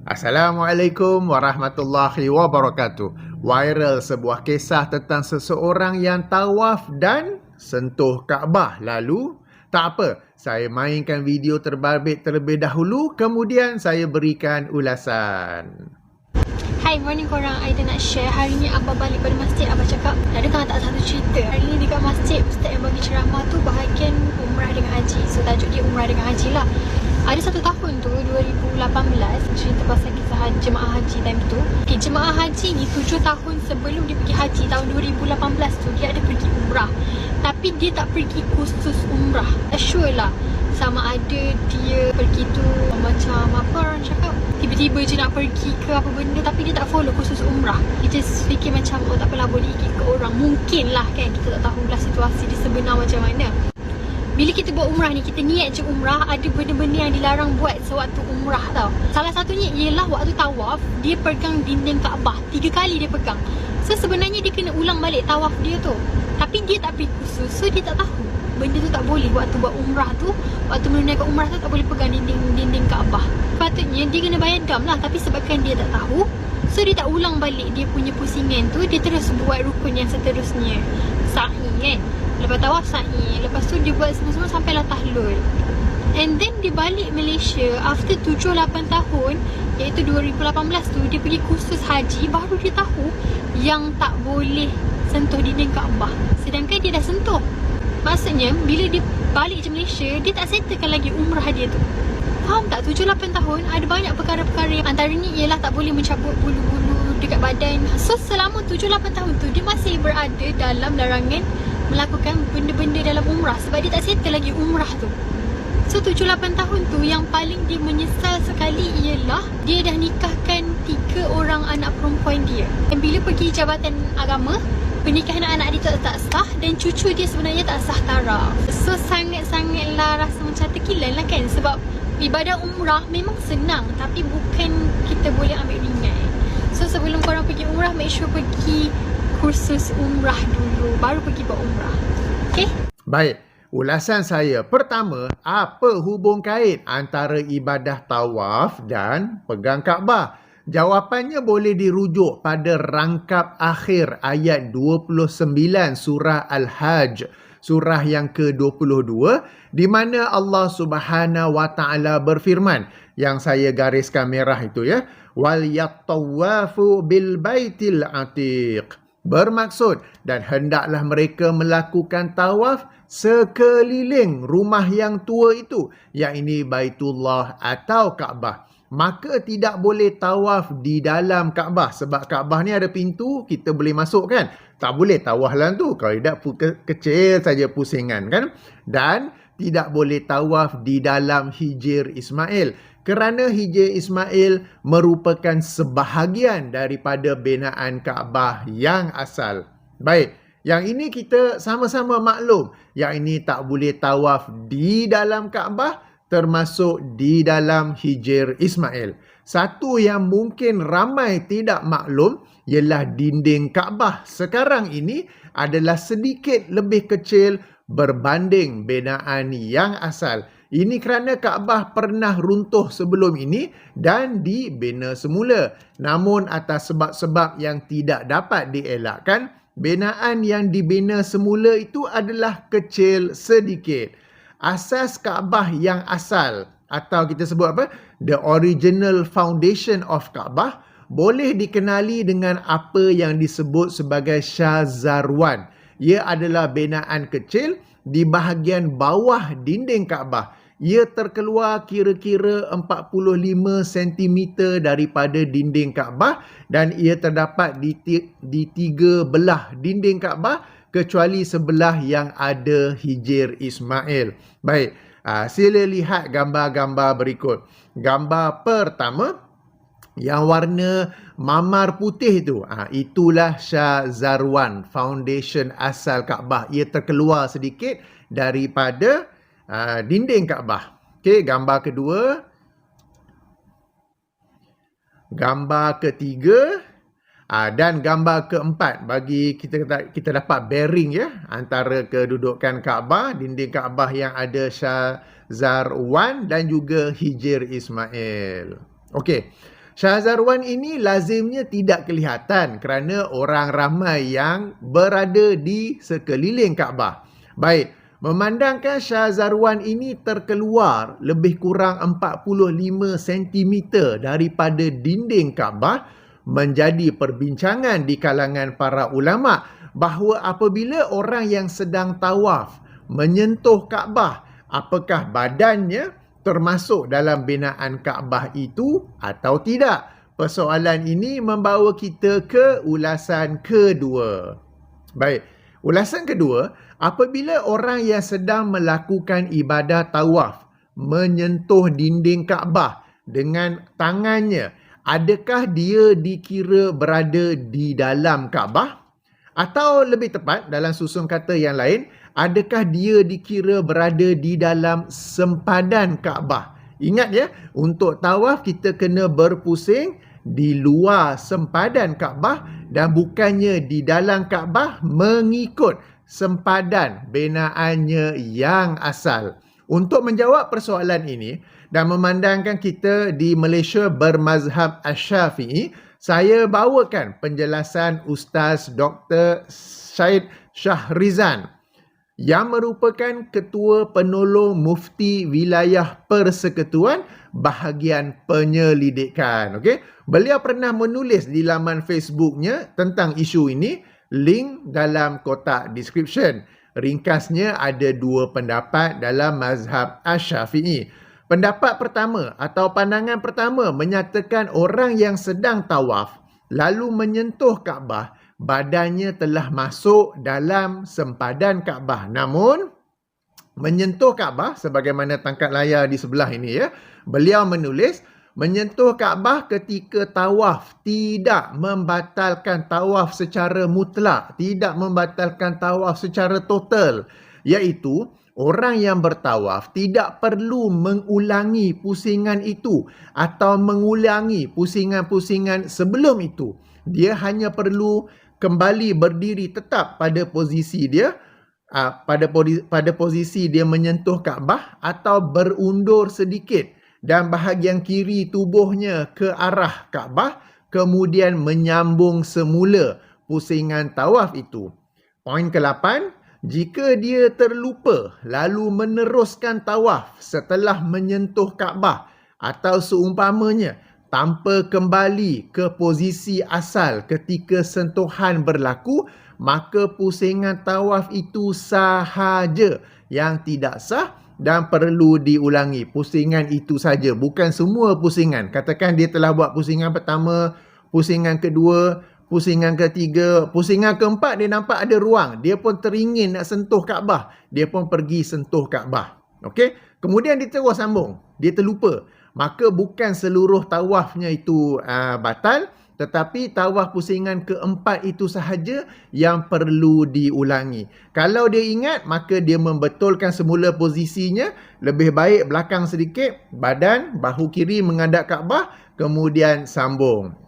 Assalamualaikum warahmatullahi wabarakatuh. Viral sebuah kisah tentang seseorang yang tawaf dan sentuh Kaabah. Lalu, tak apa, saya mainkan video terbabit terlebih dahulu, kemudian saya berikan ulasan. Hai, morning korang. Aida nak share. Hari ni Abah balik pada masjid. Abah cakap, ada tak satu cerita. Hari ni dekat masjid, ustaz yang bagi ceramah tu bahagian umrah dengan haji. So, tajuk dia umrah dengan haji lah. Ada satu tahun tu, 2018, cerita pasal kisah jemaah haji time tu. Okay, jemaah haji ni 7 tahun sebelum dia pergi haji, tahun 2018 tu, dia ada pergi umrah. Tapi dia tak pergi khusus umrah. Sure lah, sama ada dia pergi tu macam apa orang cakap, tiba-tiba je nak pergi ke apa benda, tapi dia tak follow khusus umrah. Dia just fikir macam, oh tak apalah, boleh ikut ke orang. Mungkin lah kan, kita tak tahulah situasi dia sebenar macam mana. Bila kita buat umrah ni, kita niat je umrah, ada benda-benda yang dilarang buat sewaktu umrah tau. Salah satunya ialah waktu tawaf, dia pegang dinding Kaabah 3 kali dia pegang. So sebenarnya dia kena ulang balik tawaf dia tu. Tapi dia tak pergi khusus, so dia tak tahu benda tu tak boleh. Waktu buat umrah tu, waktu menunaikan umrah tu, tak boleh pegang dinding Kaabah. Patutnya dia kena bayar dam lah, tapi sebabkan dia tak tahu, so dia tak ulang balik dia punya pusingan tu. Dia terus buat rukun yang seterusnya, sa'i kan. Lepas tawaf sa'i, lepas tu dia buat semua-semua sampailah tahlul. And then dia balik Malaysia after 7-8 tahun, iaitu 2018 tu, dia pergi kursus haji. Baru dia tahu yang tak boleh sentuh dinding Kaabah, sedangkan dia dah sentuh. Maksudnya bila dia balik je Malaysia, dia tak settlekan lagi umrah dia tu. Faham tak? 7-8 tahun ada banyak perkara-perkara yang antaranya ialah tak boleh mencabut bulu-bulu dekat badan. So selama 7-8 tahun tu, dia masih berada dalam larangan melakukan benda-benda dalam umrah sebab dia tak settle lagi umrah tu. So 7-8 tahun tu, yang paling dia menyesal sekali ialah dia dah nikahkan 3 orang anak perempuan dia. Dan bila pergi Jabatan Agama, pernikahan anak dia tak sah dan cucu dia sebenarnya tak sah taraf. So sangat-sangatlah rasa macam terkilan lah kan, sebab ibadah umrah memang senang tapi bukan kita boleh ambil ringan. So sebelum korang pergi umrah, make sure pergi kursus umrah dulu, baru pergi buat umrah. Okay? Baik, ulasan saya. Pertama, apa hubung kait antara ibadah tawaf dan pegang Kaabah? Jawapannya boleh dirujuk pada rangkap akhir ayat 29 surah Al-Hajj, surah yang ke-22, di mana Allah Subhanahu wa taala berfirman, yang saya gariskan merah itu ya, wal yattawafu bil baitil atiq. Bermaksud, dan hendaklah mereka melakukan tawaf sekeliling rumah yang tua itu, yang ini Baitullah atau Kaabah. Maka tidak boleh tawaf di dalam Kaabah, sebab Kaabah ni ada pintu, kita boleh masuk kan. Tak boleh tawaf dalam tu, kalau tidak kecil saja pusingan kan. Dan tidak boleh tawaf di dalam Hijr Ismail, kerana Hijr Ismail merupakan sebahagian daripada binaan Kaabah yang asal. Baik, yang ini kita sama-sama maklum, yang ini tak boleh tawaf di dalam Kaabah, termasuk di dalam Hijr Ismail. Satu yang mungkin ramai tidak maklum ialah dinding Kaabah sekarang ini adalah sedikit lebih kecil berbanding binaan yang asal. Ini kerana Kaabah pernah runtuh sebelum ini dan dibina semula. Namun atas sebab-sebab yang tidak dapat dielakkan, binaan yang dibina semula itu adalah kecil sedikit. Asas Kaabah yang asal, atau kita sebut apa? The original foundation of Kaabah, boleh dikenali dengan apa yang disebut sebagai Shazarwan. Ia adalah binaan kecil di bahagian bawah dinding Kaabah. Ia terkeluar kira-kira 45 cm daripada dinding Kaabah dan ia terdapat di 3 belah dinding Kaabah kecuali sebelah yang ada Hijr Ismail. Baik, sila lihat gambar-gambar berikut. Gambar pertama, yang warna mamar putih itu, itulah Shazarwan, foundation asal Kaabah. Ia terkeluar sedikit daripada dinding Kaabah. Okey, gambar kedua. Gambar ketiga. Dan gambar keempat, bagi kita dapat bearing ya, antara kedudukan Kaabah, dinding Kaabah yang ada Shazarwan dan juga Hijr Ismail. Okey. Syahzarwan ini lazimnya tidak kelihatan kerana orang ramai yang berada di sekeliling Kaabah. Baik, memandangkan Syahzarwan ini terkeluar lebih kurang 45 cm daripada dinding Kaabah, menjadi perbincangan di kalangan para ulama bahawa apabila orang yang sedang tawaf menyentuh Kaabah, apakah badannya termasuk dalam binaan Kaabah itu atau tidak? Persoalan ini membawa kita ke ulasan kedua. Baik, ulasan kedua, apabila orang yang sedang melakukan ibadah tawaf menyentuh dinding Kaabah dengan tangannya, adakah dia dikira berada di dalam Kaabah? Atau lebih tepat dalam susun kata yang lain, adakah dia dikira berada di dalam sempadan Kaabah? Ingat ya, untuk tawaf kita kena berpusing di luar sempadan Kaabah dan bukannya di dalam Kaabah mengikut sempadan binaannya yang asal. Untuk menjawab persoalan ini dan memandangkan kita di Malaysia bermazhab Asy-Syafi'i, saya bawakan penjelasan Ustaz Dr. Syed Shahrizan yang merupakan Ketua Penolong Mufti Wilayah Persekutuan Bahagian Penyelidikan. Okey, beliau pernah menulis di laman Facebooknya tentang isu ini, link dalam kotak description. Ringkasnya ada dua pendapat dalam mazhab Asy-Syafi'i. Pendapat pertama atau pandangan pertama menyatakan orang yang sedang tawaf lalu menyentuh Kaabah, badannya telah masuk dalam sempadan Kaabah. Namun, menyentuh Kaabah, sebagaimana tangkap layar di sebelah ini ya, beliau menulis, menyentuh Kaabah ketika tawaf tidak membatalkan tawaf secara mutlak, tidak membatalkan tawaf secara total, iaitu orang yang bertawaf tidak perlu mengulangi pusingan itu atau mengulangi pusingan-pusingan sebelum itu. Dia hanya perlu kembali berdiri tetap pada posisi dia, pada posisi dia menyentuh Kaabah atau berundur sedikit dan bahagian kiri tubuhnya ke arah Kaabah, kemudian menyambung semula pusingan tawaf itu. Poin ke-8, jika dia terlupa lalu meneruskan tawaf setelah menyentuh Kaabah atau seumpamanya tanpa kembali ke posisi asal ketika sentuhan berlaku, maka pusingan tawaf itu sahaja yang tidak sah dan perlu diulangi. Pusingan itu saja, bukan semua pusingan. Katakan dia telah buat pusingan pertama, pusingan kedua, pusingan ketiga, pusingan keempat dia nampak ada ruang. Dia pun teringin nak sentuh Kaabah. Dia pun pergi sentuh Kaabah. Okey? Kemudian dia terus sambung. Dia terlupa. Maka bukan seluruh tawafnya itu batal. Tetapi tawaf pusingan keempat itu sahaja yang perlu diulangi. Kalau dia ingat, maka dia membetulkan semula posisinya. Lebih baik belakang sedikit, badan, bahu kiri menghadap Kaabah, kemudian sambung.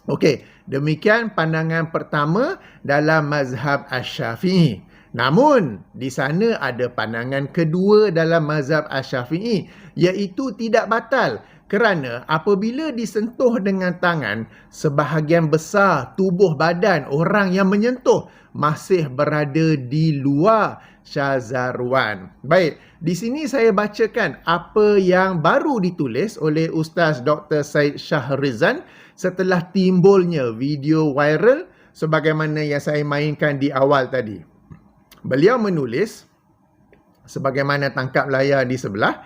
Okey, demikian pandangan pertama dalam mazhab Asy-Syafi'i. Namun, di sana ada pandangan kedua dalam mazhab Asy-Syafi'i, iaitu tidak batal kerana apabila disentuh dengan tangan, sebahagian besar tubuh badan orang yang menyentuh masih berada di luar Syahzarwan. Baik, di sini saya bacakan apa yang baru ditulis oleh Ustaz Dr. Syed Shahrizan setelah timbulnya video viral sebagaimana yang saya mainkan di awal tadi. Beliau menulis, sebagaimana tangkap layar di sebelah,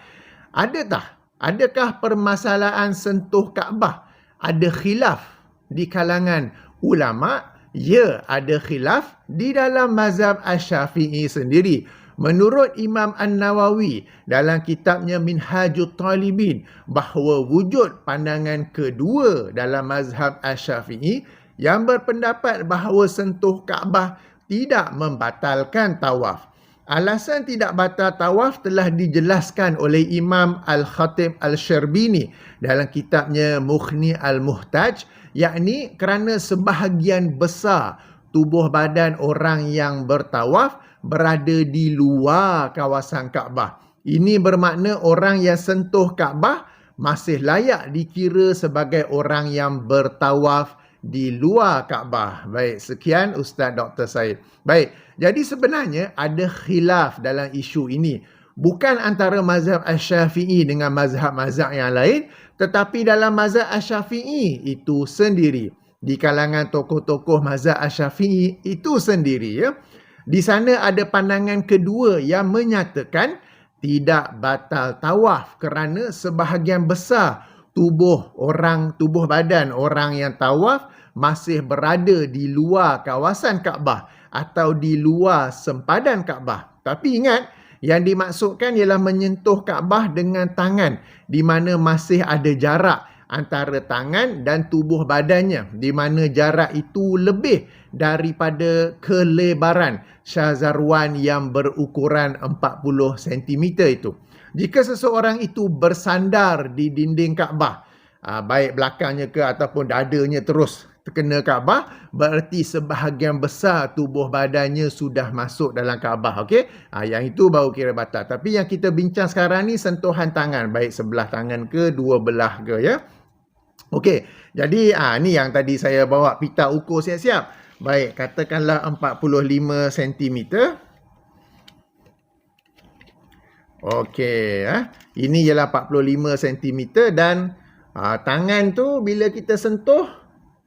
adakah permasalahan sentuh Kaabah ada khilaf di kalangan ulama? Ya, ada khilaf di dalam mazhab Asy-Syafi'i sendiri. Menurut Imam An-Nawawi dalam kitabnya Minhajut Talibin, bahawa wujud pandangan kedua dalam mazhab Asy-Syafi'i yang berpendapat bahawa sentuh Kaabah tidak membatalkan tawaf. Alasan tidak batal tawaf telah dijelaskan oleh Imam Al-Khatib Al-Syarbini dalam kitabnya Mughni Al-Muhtaj, yakni kerana sebahagian besar tubuh badan orang yang bertawaf berada di luar kawasan Kaabah. Ini bermakna orang yang sentuh Kaabah masih layak dikira sebagai orang yang bertawaf di luar Kaabah. Baik, sekian Ustaz Dr. Said. Baik, jadi sebenarnya ada khilaf dalam isu ini. Bukan antara mazhab Asy-Syafi'i dengan mazhab-mazhab yang lain, tetapi dalam mazhab Asy-Syafi'i itu sendiri. Di kalangan tokoh-tokoh mazhab Asy-Syafi'i itu sendiri, ya. Di sana ada pandangan kedua yang menyatakan tidak batal tawaf kerana sebahagian besar tubuh badan orang yang tawaf masih berada di luar kawasan Kaabah atau di luar sempadan Kaabah. Tapi ingat, yang dimaksudkan ialah menyentuh Kaabah dengan tangan, di mana masih ada jarak antara tangan dan tubuh badannya, di mana jarak itu lebih daripada kelebaran syazarwan yang berukuran 40 cm itu. Jika seseorang itu bersandar di dinding Kaabah, baik belakangnya ke ataupun dadanya terus terkena Kaabah, berarti sebahagian besar tubuh badannya sudah masuk dalam Kaabah. Okey? Yang itu baru kira batal. Tapi yang kita bincang sekarang ni sentuhan tangan, baik sebelah tangan ke dua belah ke, ya. Okey. Jadi ni yang tadi saya bawa pita ukur siap-siap. Baik, katakanlah 45 cm. Okey, ini ialah 45 cm dan tangan tu bila kita sentuh,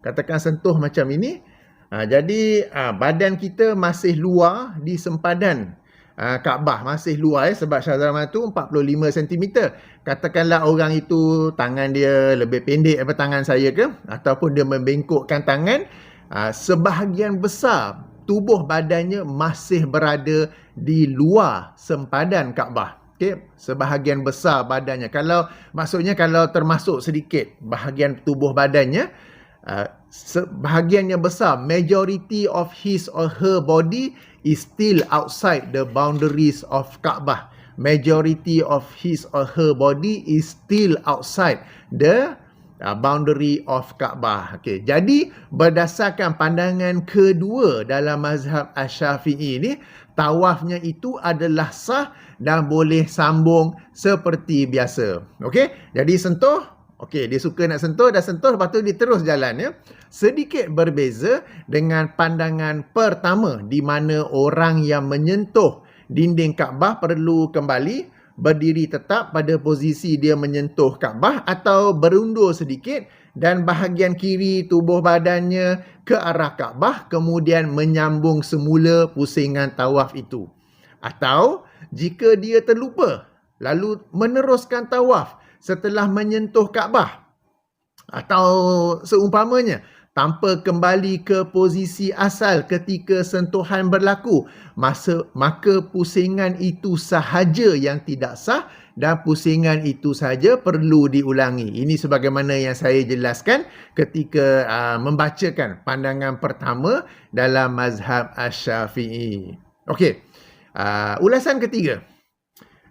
katakan sentuh macam ini, jadi badan kita masih luar di sempadan Kaabah, masih luar, sebab syazarwan tu 45 cm. Katakanlah orang itu tangan dia lebih pendek daripada tangan saya ke, ataupun dia membengkokkan tangan, sebahagian besar tubuh badannya masih berada di luar sempadan Kaabah. Okey, sebahagian besar badannya. Maksudnya kalau termasuk sedikit bahagian tubuh badannya, sebahagian yang besar, majority of his or her body is still outside the boundaries of Kaabah. Majority of his or her body is still outside the boundary of Kaabah. Okey, jadi berdasarkan pandangan kedua dalam mazhab Asy-Syafi'i ini, tawafnya itu adalah sah dan boleh sambung seperti biasa. Okey, jadi sentuh. Okey, dia suka nak sentuh, dah sentuh, lepas tu dia terus jalan, ya. Sedikit berbeza dengan pandangan pertama, di mana orang yang menyentuh dinding Kaabah perlu kembali berdiri tetap pada posisi dia menyentuh Kaabah atau berundur sedikit dan bahagian kiri tubuh badannya ke arah Kaabah, kemudian menyambung semula pusingan tawaf itu. Atau jika dia terlupa lalu meneruskan tawaf setelah menyentuh Kaabah atau seumpamanya tanpa kembali ke posisi asal ketika sentuhan berlaku, maka pusingan itu sahaja yang tidak sah dan pusingan itu sahaja perlu diulangi. Ini sebagaimana yang saya jelaskan ketika membacakan pandangan pertama dalam mazhab Asy-Syafi'i. Okey, ulasan ketiga.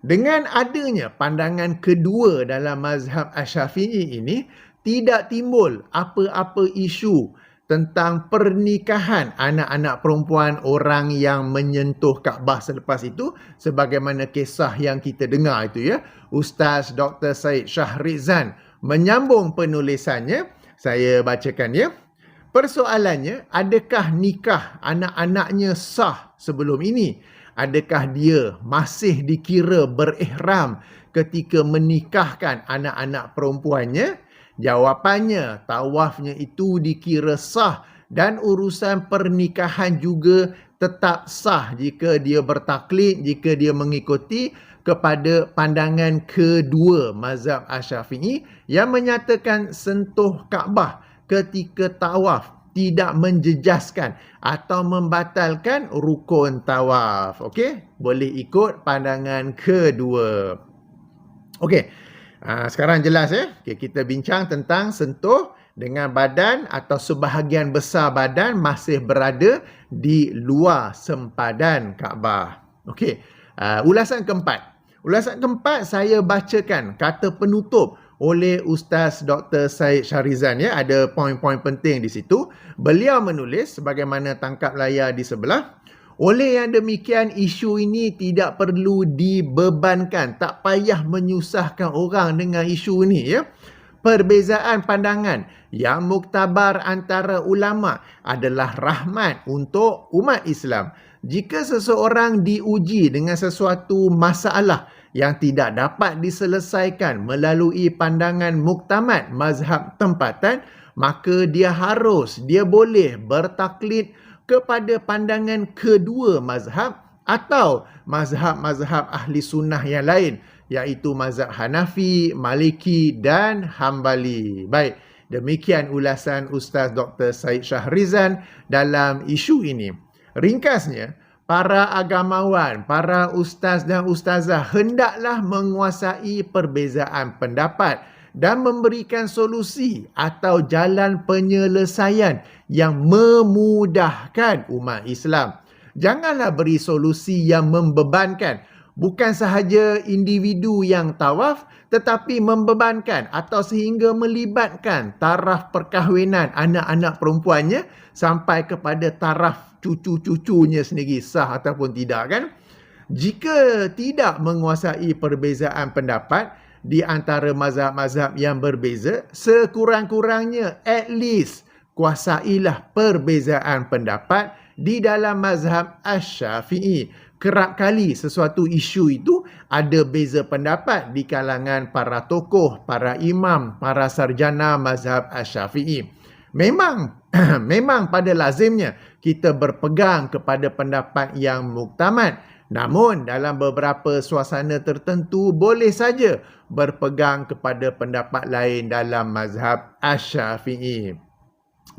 Dengan adanya pandangan kedua dalam mazhab Asy-Syafi'i ini, tidak timbul apa-apa isu tentang pernikahan anak-anak perempuan orang yang menyentuh Kaabah selepas itu, sebagaimana kisah yang kita dengar itu, ya. Ustaz Dr. Said Shahrizan menyambung penulisannya. Saya bacakan, ya. Persoalannya, adakah nikah anak-anaknya sah sebelum ini? Adakah dia masih dikira berihram ketika menikahkan anak-anak perempuannya? Jawapannya, tawafnya itu dikira sah dan urusan pernikahan juga tetap sah jika dia bertaklid, jika dia mengikuti kepada pandangan kedua mazhab Asy-Syafi'i yang menyatakan sentuh Kaabah ketika tawaf tidak menjejaskan atau membatalkan rukun tawaf. Okey, boleh ikut pandangan kedua. Okey. Sekarang jelas, ya. Okay, kita bincang tentang sentuh dengan badan atau sebahagian besar badan masih berada di luar sempadan Kaabah. Okey. Ulasan keempat. Ulasan keempat saya bacakan kata penutup oleh Ustaz Dr. Said Shahrizan, ya. Ada poin-poin penting di situ. Beliau menulis sebagaimana tangkap layar di sebelah. Oleh yang demikian, isu ini tidak perlu dibebankan, tak payah menyusahkan orang dengan isu ini, ya. Perbezaan pandangan yang muktabar antara ulama adalah rahmat untuk umat Islam. Jika seseorang diuji dengan sesuatu masalah yang tidak dapat diselesaikan melalui pandangan muktamad mazhab tempatan, maka dia boleh bertaklid kepada pandangan kedua mazhab atau mazhab-mazhab ahli sunnah yang lain, iaitu mazhab Hanafi, Maliki dan Hambali. Baik, demikian ulasan Ustaz Dr. Syed Shahrizan dalam isu ini. Ringkasnya, para agamawan, para ustaz dan ustazah hendaklah menguasai perbezaan pendapat dan memberikan solusi atau jalan penyelesaian yang memudahkan umat Islam. Janganlah beri solusi yang membebankan, bukan sahaja individu yang tawaf, tetapi membebankan atau sehingga melibatkan taraf perkahwinan anak-anak perempuannya sampai kepada taraf cucu-cucunya sendiri, sah ataupun tidak, kan? Jika tidak menguasai perbezaan pendapat di antara mazhab-mazhab yang berbeza, sekurang-kurangnya at least kuasailah perbezaan pendapat di dalam mazhab Asy-Syafi'i. Kerap kali sesuatu isu itu ada beza pendapat di kalangan para tokoh, para imam, para sarjana mazhab Asy-Syafi'i. Memang pada lazimnya kita berpegang kepada pendapat yang muktamad. Namun dalam beberapa suasana tertentu boleh saja berpegang kepada pendapat lain dalam mazhab Asy-Syafi'i.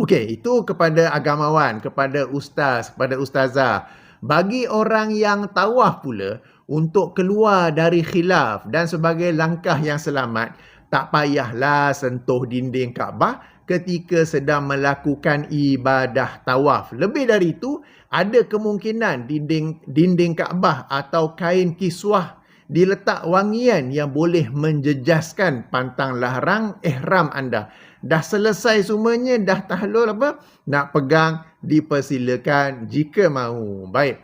Okey, itu kepada agamawan, kepada ustaz, kepada ustazah. Bagi orang yang tawaf pula, untuk keluar dari khilaf dan sebagai langkah yang selamat, tak payahlah sentuh dinding Kaabah ketika sedang melakukan ibadah tawaf. Lebih dari itu, ada kemungkinan dinding Kaabah atau kain kiswah diletak wangian yang boleh menjejaskan pantang larang ihram anda. Dah selesai semuanya, dah tahlul nak pegang, dipersilakan jika mahu. Baik.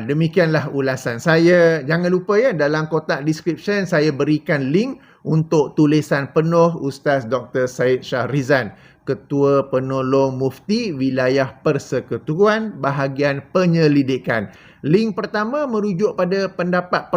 Demikianlah ulasan saya. Jangan lupa ya, dalam kotak description saya berikan link untuk tulisan penuh Ustaz Dr. Syed Shahrizan, Ketua Penolong Mufti Wilayah Persekutuan Bahagian Penyelidikan. Link pertama merujuk pada pendapat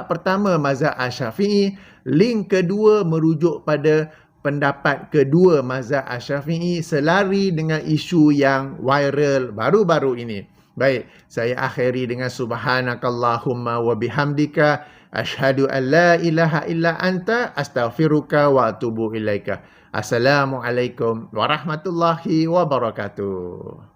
pertama mazhab Asy-Syafi'i. Link kedua merujuk pada pendapat kedua mazhab Asy-Syafi'i selari dengan isu yang viral baru-baru ini. Baik, saya akhiri dengan subhanakallahumma wa bihamdika asyhadu an la ilaha illa anta astaghfiruka wa atubu ilaika. Assalamualaikum warahmatullahi wabarakatuh.